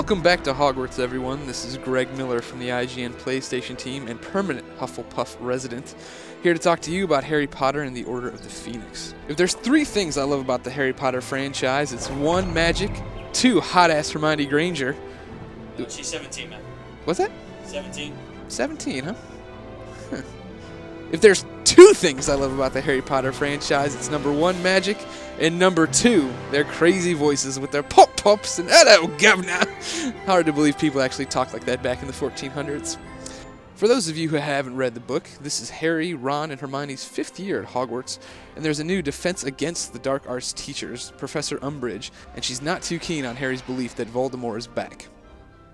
Welcome back to Hogwarts, everyone. This is Greg Miller from the IGN PlayStation team and permanent Hufflepuff resident, here to talk to you about Harry Potter and the Order of the Phoenix. If there's three things I love about the Harry Potter franchise, it's one, magic, two, hot-ass Hermione Granger. She's 17, man. What's that? 17. 17, huh? If there's two things I love about the Harry Potter franchise, it's number one, magic, and number two, their crazy voices with their pop-pops and hello, governor. Hard to believe people actually talked like that back in the 1400s. For those of you who haven't read the book, this is Harry, Ron, and Hermione's 5th year at Hogwarts, and there's a new defense against the dark arts teachers, Professor Umbridge, and she's not too keen on Harry's belief that Voldemort is back.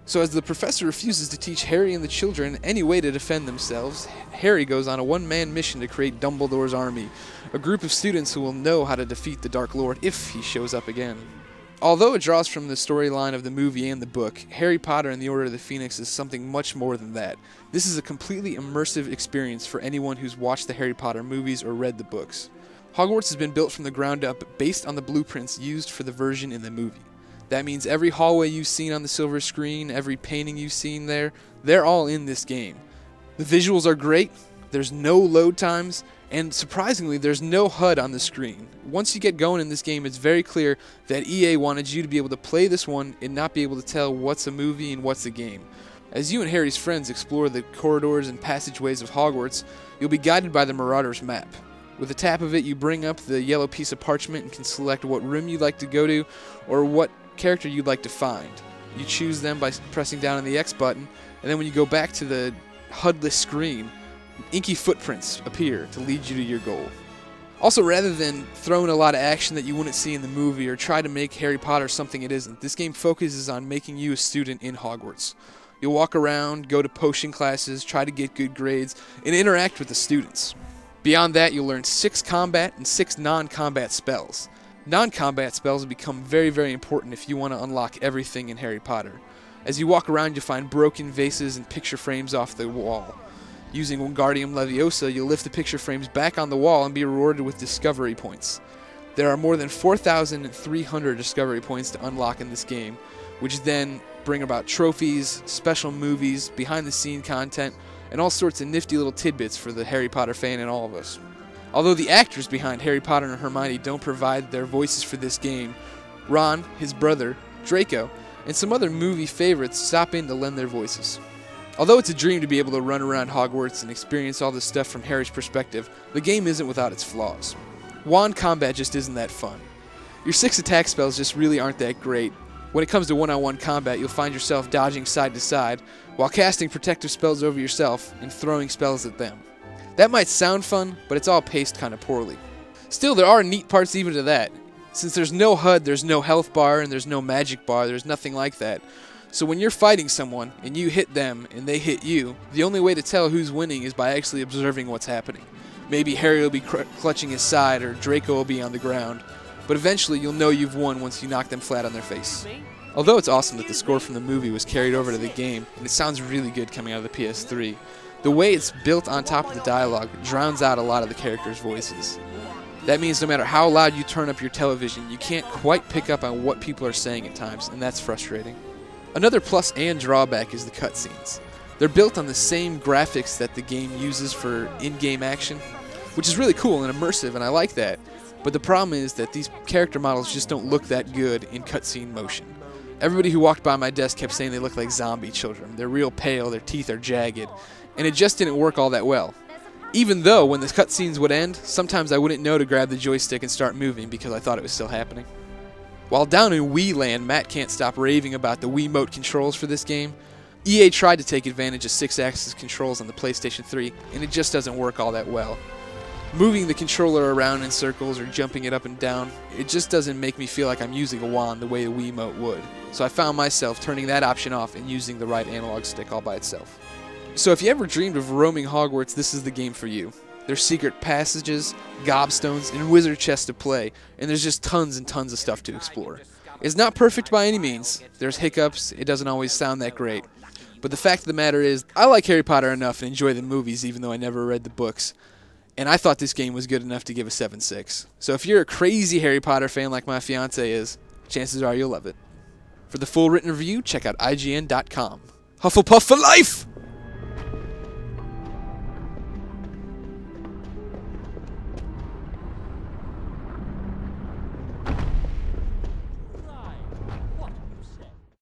So as the professor refuses to teach Harry and the children any way to defend themselves, Harry goes on a one-man mission to create Dumbledore's army, a group of students who will know how to defeat the Dark Lord if he shows up again. Although it draws from the storyline of the movie and the book, Harry Potter and the Order of the Phoenix is something much more than that. This is a completely immersive experience for anyone who's watched the Harry Potter movies or read the books. Hogwarts has been built from the ground up based on the blueprints used for the version in the movie. That means every hallway you've seen on the silver screen, every painting you've seen there, they're all in this game. The visuals are great, there's no load times, and surprisingly, there's no HUD on the screen. Once you get going in this game, it's very clear that EA wanted you to be able to play this one and not be able to tell what's a movie and what's a game. As you and Harry's friends explore the corridors and passageways of Hogwarts, you'll be guided by the Marauder's map. With a tap of it, you bring up the yellow piece of parchment and can select what room you'd like to go to or what character you'd like to find. You choose them by pressing down on the X button, and then when you go back to the HUD-less screen, inky footprints appear to lead you to your goal. Also, rather than throw in a lot of action that you wouldn't see in the movie or try to make Harry Potter something it isn't, this game focuses on making you a student in Hogwarts. You'll walk around, go to potion classes, try to get good grades, and interact with the students. Beyond that, you'll learn 6 combat and 6 non-combat spells. Non-combat spells become very, very important if you want to unlock everything in Harry Potter. As you walk around, you'll find broken vases and picture frames off the wall. Using Wingardium Leviosa, you'll lift the picture frames back on the wall and be rewarded with discovery points. There are more than 4,300 discovery points to unlock in this game, which then bring about trophies, special movies, behind-the-scene content, and all sorts of nifty little tidbits for the Harry Potter fan in all of us. Although the actors behind Harry Potter and Hermione don't provide their voices for this game, Ron, his brother, Draco, and some other movie favorites stop in to lend their voices. Although it's a dream to be able to run around Hogwarts and experience all this stuff from Harry's perspective, the game isn't without its flaws. Wand combat just isn't that fun. Your 6 attack spells just really aren't that great. When it comes to one-on-one combat, you'll find yourself dodging side to side, while casting protective spells over yourself and throwing spells at them. That might sound fun, but it's all paced kind of poorly. Still, there are neat parts even to that. Since there's no HUD, there's no health bar, and there's no magic bar, there's nothing like that. So when you're fighting someone, and you hit them, and they hit you, the only way to tell who's winning is by actually observing what's happening. Maybe Harry will be clutching his side, or Draco will be on the ground. But eventually, you'll know you've won once you knock them flat on their face. Although it's awesome that the score from the movie was carried over to the game, and it sounds really good coming out of the PS3, the way it's built on top of the dialogue drowns out a lot of the characters' voices. That means no matter how loud you turn up your television, you can't quite pick up on what people are saying at times, and that's frustrating. Another plus and drawback is the cutscenes. They're built on the same graphics that the game uses for in-game action, which is really cool and immersive, and I like that. But the problem is that these character models just don't look that good in cutscene motion. Everybody who walked by my desk kept saying they look like zombie children. They're real pale, their teeth are jagged, and it just didn't work all that well. Even though, when the cutscenes would end, sometimes I wouldn't know to grab the joystick and start moving because I thought it was still happening. While down in Wii Land, Matt can't stop raving about the Wiimote controls for this game. EA tried to take advantage of 6-axis controls on the PlayStation 3, and it just doesn't work all that well. Moving the controller around in circles or jumping it up and down, it just doesn't make me feel like I'm using a wand the way a Wiimote would. So I found myself turning that option off and using the right analog stick all by itself. So if you ever dreamed of roaming Hogwarts, this is the game for you. There's secret passages, gobstones, and wizard chests to play, and there's just tons and tons of stuff to explore. It's not perfect by any means. There's hiccups, it doesn't always sound that great. But the fact of the matter is, I like Harry Potter enough and enjoy the movies even though I never read the books. And I thought this game was good enough to give a 7.6. So if you're a crazy Harry Potter fan like my fiance is, chances are you'll love it. For the full written review, check out IGN.com. Hufflepuff for life!